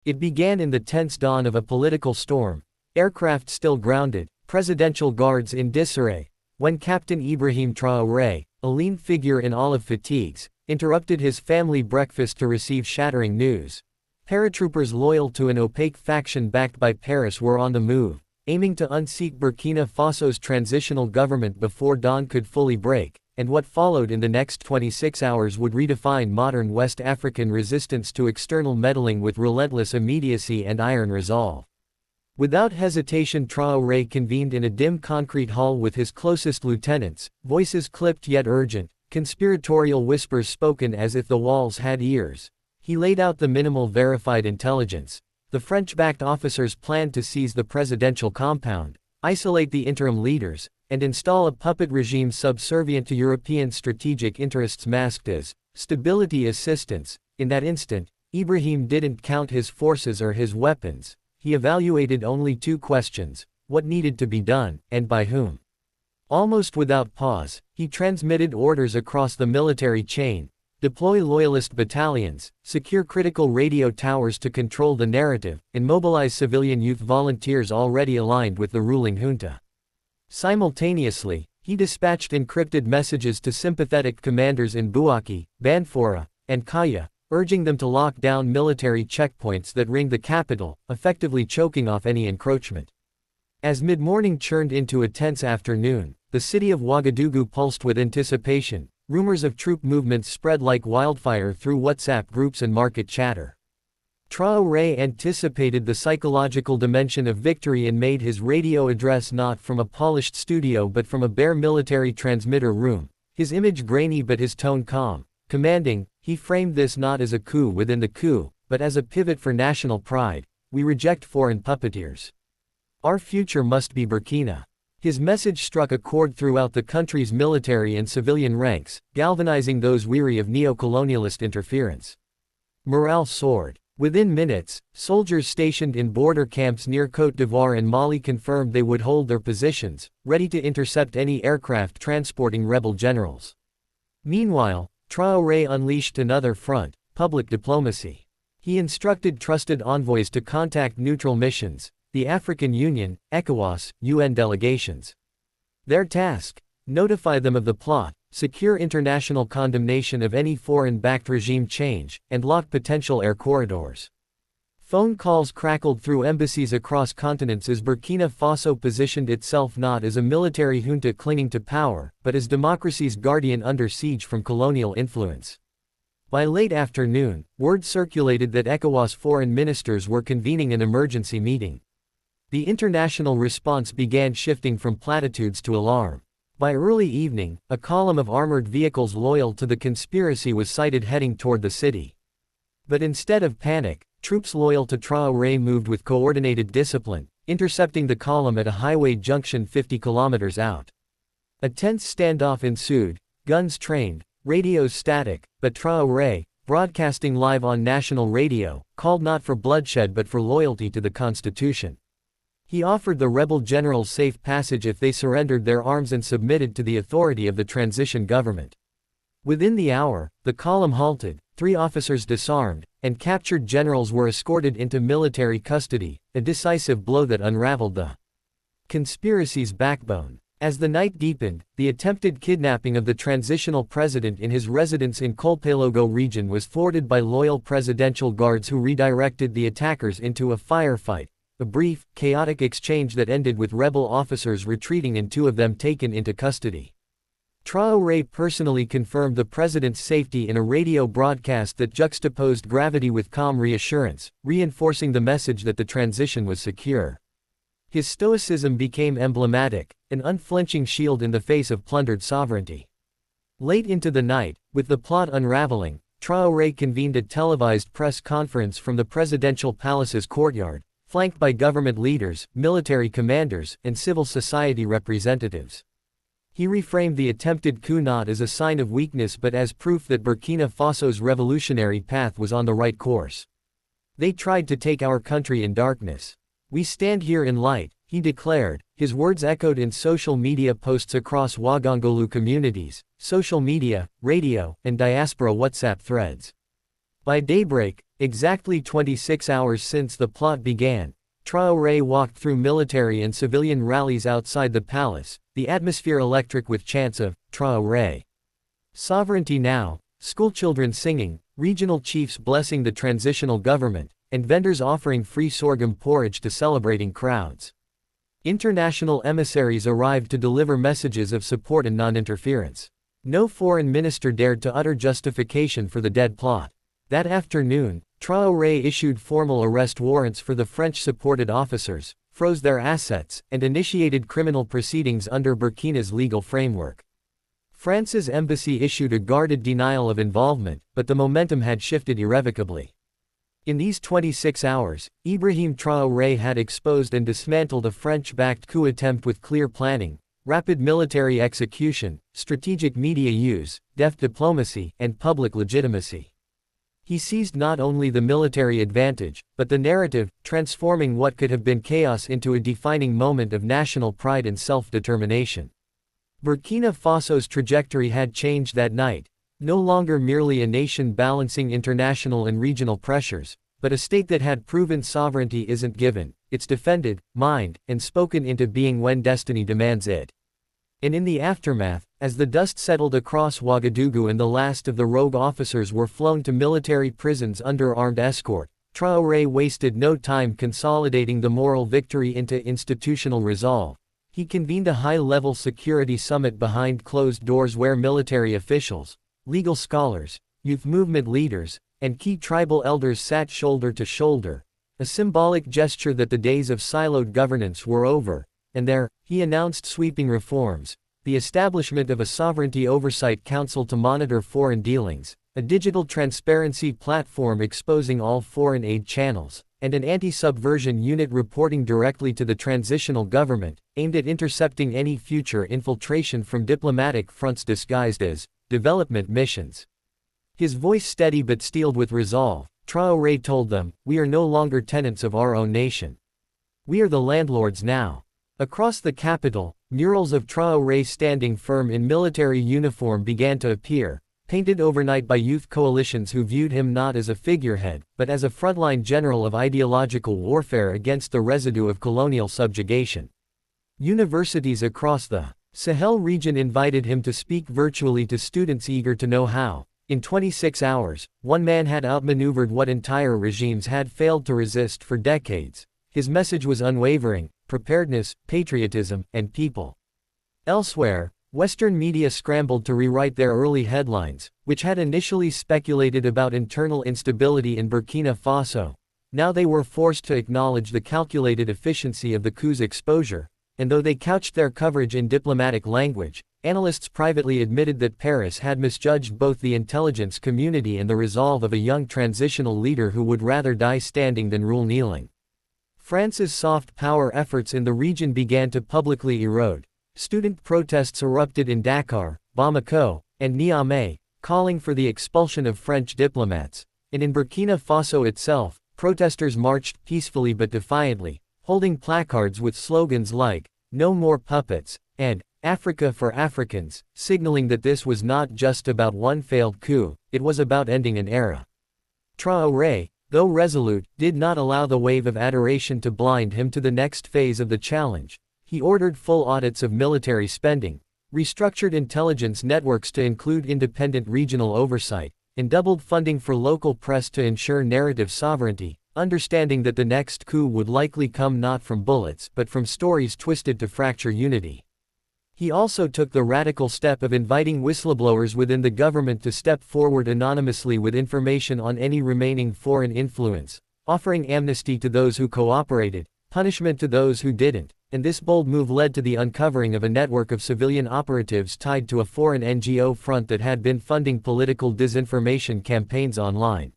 It began in the tense dawn of a political storm, aircraft still grounded, presidential guards in disarray, when Captain Ibrahim Traore, a lean figure in olive fatigues, interrupted his family breakfast to receive shattering news. Paratroopers loyal to an opaque faction backed by Paris were on the move, aiming to unseat Burkina Faso's transitional government before dawn could fully break, and what followed in the next 26 hours would redefine modern West African resistance to external meddling with relentless immediacy and iron resolve. Without hesitation, Traore convened in a dim concrete hall with his closest lieutenants, voices clipped yet urgent, conspiratorial whispers spoken as if the walls had ears. He laid out the minimal verified intelligence. The French-backed officers planned to seize the presidential compound, isolate the interim leaders, and install a puppet regime subservient to European strategic interests masked as stability assistance. In that instant, Ibrahim didn't count his forces or his weapons. He evaluated only two questions: what needed to be done, and by whom. Almost without pause, he transmitted orders across the military chain: deploy loyalist battalions, secure critical radio towers to control the narrative, and mobilize civilian youth volunteers already aligned with the ruling junta. Simultaneously, he dispatched encrypted messages to sympathetic commanders in Bouaké, Banfora, and Kaya, urging them to lock down military checkpoints that ring the capital, effectively choking off any encroachment. As mid-morning churned into a tense afternoon, the city of Ouagadougou pulsed with anticipation. Rumors of troop movements spread like wildfire through WhatsApp groups and market chatter. Traoré anticipated the psychological dimension of victory and made his radio address not from a polished studio but from a bare military transmitter room, his image grainy but his tone calm, commanding. He framed this not as a coup within the coup, but as a pivot for national pride. We reject foreign puppeteers. Our future must be Burkina. His message struck a chord throughout the country's military and civilian ranks, galvanizing those weary of neo-colonialist interference. Morale soared. Within minutes, soldiers stationed in border camps near Côte d'Ivoire and Mali confirmed they would hold their positions, ready to intercept any aircraft transporting rebel generals. Meanwhile, Traoré unleashed another front: public diplomacy. He instructed trusted envoys to contact neutral missions, the African Union, ECOWAS, UN delegations. Their task: notify them of the plot, secure international condemnation of any foreign-backed regime change, and lock potential air corridors. Phone calls crackled through embassies across continents as Burkina Faso positioned itself not as a military junta clinging to power, but as democracy's guardian under siege from colonial influence. By late afternoon, word circulated that ECOWAS foreign ministers were convening an emergency meeting. The international response began shifting from platitudes to alarm. By early evening, a column of armored vehicles loyal to the conspiracy was sighted heading toward the city. But instead of panic, troops loyal to Traoré moved with coordinated discipline, intercepting the column at a highway junction 50 kilometers out. A tense standoff ensued, guns trained, radios static, but Traoré, broadcasting live on national radio, called not for bloodshed but for loyalty to the constitution. He offered the rebel generals safe passage if they surrendered their arms and submitted to the authority of the transition government. Within the hour, the column halted, 3 officers disarmed, and captured generals were escorted into military custody, a decisive blow that unraveled the conspiracy's backbone. As the night deepened, the attempted kidnapping of the transitional president in his residence in Kolpelogo region was thwarted by loyal presidential guards who redirected the attackers into a firefight. A brief, chaotic exchange that ended with rebel officers retreating and 2 of them taken into custody. Traoré personally confirmed the president's safety in a radio broadcast that juxtaposed gravity with calm reassurance, reinforcing the message that the transition was secure. His stoicism became emblematic, an unflinching shield in the face of plundered sovereignty. Late into the night, with the plot unraveling, Traoré convened a televised press conference from the presidential palace's courtyard, flanked by government leaders, military commanders, and civil society representatives. He reframed the attempted coup not as a sign of weakness but as proof that Burkina Faso's revolutionary path was on the right course. They tried to take our country in darkness. We stand here in light, he declared. His words echoed in social media posts across Ouagadougou communities, social media, radio, and diaspora WhatsApp threads. By daybreak, Exactly 26 hours since the plot began, Traore walked through military and civilian rallies outside the palace, the atmosphere electric with chants of Traore sovereignty now, schoolchildren singing, regional chiefs blessing the transitional government, and vendors offering free sorghum porridge to celebrating crowds. International emissaries arrived to deliver messages of support and non-interference. No foreign minister dared to utter justification for the dead plot. That afternoon, Traore issued formal arrest warrants for the French-supported officers, froze their assets, and initiated criminal proceedings under Burkina's legal framework. France's embassy issued a guarded denial of involvement, but the momentum had shifted irrevocably. In these 26 hours, Ibrahim Traore had exposed and dismantled a French-backed coup attempt with clear planning, rapid military execution, strategic media use, deft diplomacy, and public legitimacy. He seized not only the military advantage, but the narrative, transforming what could have been chaos into a defining moment of national pride and self-determination. Burkina Faso's trajectory had changed that night, no longer merely a nation balancing international and regional pressures, but a state that had proven sovereignty isn't given, it's defended, mined, and spoken into being when destiny demands it. And in the aftermath, as the dust settled across Ouagadougou and the last of the rogue officers were flown to military prisons under armed escort, Traore wasted no time consolidating the moral victory into institutional resolve. He convened a high-level security summit behind closed doors where military officials, legal scholars, youth movement leaders, and key tribal elders sat shoulder to shoulder, a symbolic gesture that the days of siloed governance were over, and there, he announced sweeping reforms, the establishment of a Sovereignty Oversight Council to monitor foreign dealings, a digital transparency platform exposing all foreign aid channels, and an anti-subversion unit reporting directly to the transitional government, aimed at intercepting any future infiltration from diplomatic fronts disguised as development missions. His voice steady but steeled with resolve, Traore told them, "We are no longer tenants of our own nation. We are the landlords now." Across the capital, murals of Traore standing firm in military uniform began to appear, painted overnight by youth coalitions who viewed him not as a figurehead, but as a frontline general of ideological warfare against the residue of colonial subjugation. Universities across the Sahel region invited him to speak virtually to students eager to know how. In 26 hours, one man had outmaneuvered what entire regimes had failed to resist for decades. His message was unwavering: preparedness, patriotism, and people. Elsewhere, Western media scrambled to rewrite their early headlines, which had initially speculated about internal instability in Burkina Faso. Now they were forced to acknowledge the calculated efficiency of the coup's exposure, and though they couched their coverage in diplomatic language, analysts privately admitted that Paris had misjudged both the intelligence community and the resolve of a young transitional leader who would rather die standing than rule kneeling. France's soft power efforts in the region began to publicly erode. Student protests erupted in Dakar, Bamako, and Niamey, calling for the expulsion of French diplomats. And in Burkina Faso itself, protesters marched peacefully but defiantly, holding placards with slogans like, "No more puppets," and "Africa for Africans," signaling that this was not just about one failed coup, it was about ending an era. Traore, though resolute, did not allow the wave of adoration to blind him to the next phase of the challenge. He ordered full audits of military spending, restructured intelligence networks to include independent regional oversight, and doubled funding for local press to ensure narrative sovereignty, understanding that the next coup would likely come not from bullets but from stories twisted to fracture unity. He also took the radical step of inviting whistleblowers within the government to step forward anonymously with information on any remaining foreign influence, offering amnesty to those who cooperated, punishment to those who didn't, and this bold move led to the uncovering of a network of civilian operatives tied to a foreign NGO front that had been funding political disinformation campaigns online.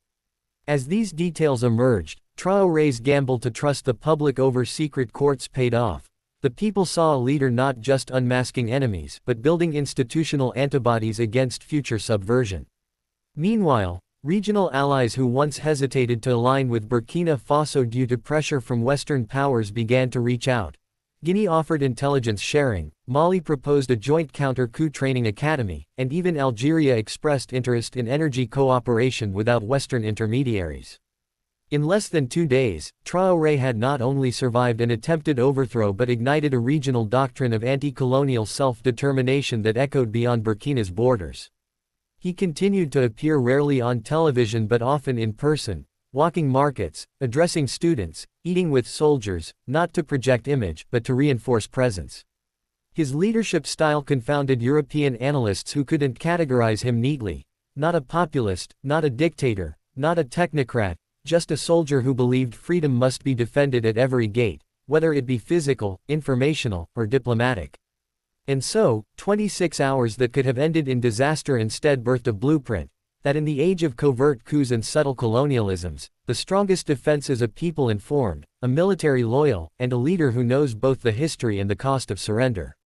As these details emerged, Traore's gamble to trust the public over secret courts paid off. The people saw a leader not just unmasking enemies but building institutional antibodies against future subversion. Meanwhile, regional allies who once hesitated to align with Burkina Faso due to pressure from Western powers began to reach out. Guinea offered intelligence sharing, Mali proposed a joint counter-coup training academy, and even Algeria expressed interest in energy cooperation without Western intermediaries. In less than 2 days, Traore had not only survived an attempted overthrow but ignited a regional doctrine of anti-colonial self-determination that echoed beyond Burkina's borders. He continued to appear rarely on television but often in person, walking markets, addressing students, eating with soldiers, not to project image but to reinforce presence. His leadership style confounded European analysts who couldn't categorize him neatly. Not a populist, not a dictator, not a technocrat, just a soldier who believed freedom must be defended at every gate, whether it be physical, informational, or diplomatic. And so, 26 hours that could have ended in disaster instead birthed a blueprint, that in the age of covert coups and subtle colonialisms, the strongest defense is a people informed, a military loyal, and a leader who knows both the history and the cost of surrender.